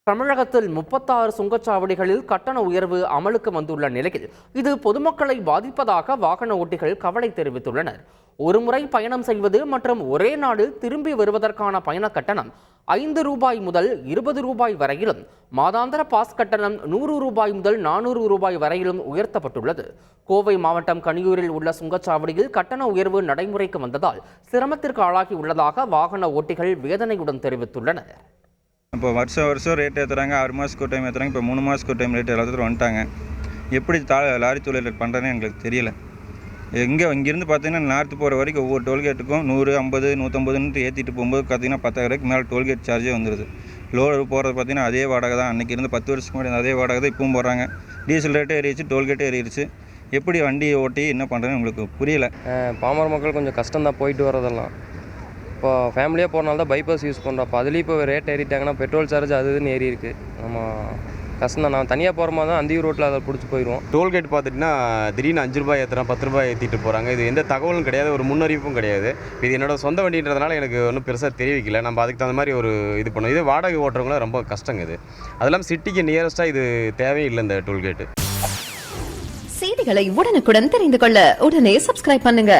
தமிழகத்தில் 36 சுங்கச்சாவடிகளில் கட்டண உயர்வு அமலுக்கு வந்துள்ள நிலையில் இது பொதுமக்களை பாதிப்பதாக வாகன ஓட்டிகள் கவலை தெரிவித்துள்ளனர். ஒருமுறை பயணம் செய்வது மற்றும் ஒரே நாளில் திரும்பி வருவதற்கான பயண கட்டணம் 5 ரூபாய் முதல் 20 ரூபாய் வரையிலும், மாதாந்திர பாஸ் கட்டணம் 100 ரூபாய் முதல் 400 ரூபாய் வரையிலும் உயர்த்தப்பட்டுள்ளது. கோவை மாவட்டம் கனியூரில் உள்ள சுங்கச்சாவடியில் கட்டண உயர்வு நடைமுறைக்கு வந்ததால் சிரமத்திற்கு ஆளாகி உள்ளதாக வாகன ஓட்டிகள் வேதனையுடன் தெரிவித்துள்ளனர். இப்போ வருஷம் ரேட் ஏற்றுறாங்க, 6 மாதத்துக்கு ஒரு டைம் ஏற்றுறாங்க, இப்போ 3 மாதத்துக்கு ஒரு டைம் ரேட் எல்லாத்துக்கும் வந்துட்டாங்க. எப்படி லாரி தொழில் பண்ணுறதுன்னு எங்களுக்கு தெரியல. இங்கேருந்து பார்த்தீங்கன்னா நார்த்து போகிற வரைக்கும் ஒவ்வொரு டோல்கேட்டுக்கும் 100, 50, 150 ஏற்றிட்டு போகும்போது பார்த்தீங்கன்னா 10,000 மேலே டோல்கேட் சார்ஜே வந்துடுது. லோடு போகிறது பார்த்தீங்கன்னா அதே வாடகை தான். அன்றைக்கி இருந்து 10 வருஷத்துக்கு முன்னாடி அதே வாடகை தான் இப்பவும் போடுறாங்க. டீசல் ரேட்டே ஏறிடுச்சு, டோல்கேட்டே ஏறிடுச்சு. எப்படி வண்டி ஓட்டி என்ன பண்ணுறதுன்னு உங்களுக்கு புரியல. பாமர மக்கள் கொஞ்சம் கஷ்டம்தான் போயிட்டு வரதெல்லாம். இப்போ ஃபேமிலியாக போகிறனால தான் பைபாஸ் யூஸ் பண்ணுறோம். அப்போ அதுலேயும் இப்போ ரேட் ஏறிட்டாங்கன்னா பெட்ரோல் சார்ஜ் அது இதுன்னு ஏறி இருக்குது. நம்ம கஷ்டம் தான். நான் தனியாக போகிற மாதிரி தான் அந்தியூர் ரோட்டில் அதை பிடிச்சி போயிடுவோம். டோல்கேட் பார்த்துட்டிங்கன்னா திடீர்னு 5 ரூபாய் ஏற்றுறோம், 10 ரூபாய் ஏற்றிட்டு போகிறாங்க. இது எந்த தகவலும் கிடையாது, ஒரு முன்னறிவிப்பும் கிடையாது. இது என்னோட சொந்த வண்டின்றதுனால எனக்கு ஒன்றும் பெருசாக தெரிவிக்கல. நம்ம அதுக்கு தகுந்த மாதிரி ஒரு இது பண்ணோம். இது வாடகை ஓட்டுறவங்களும் ரொம்ப கஷ்டங்க. இது அதெல்லாம் சிட்டிக்கு நியரஸ்ட்டாக இது தேவையில்லை இந்த டோல்கேட்டு. செய்திகளை உடனுக்குடன் தெரிந்து கொள்ள உடனே சப்ஸ்கிரைப் பண்ணுங்க.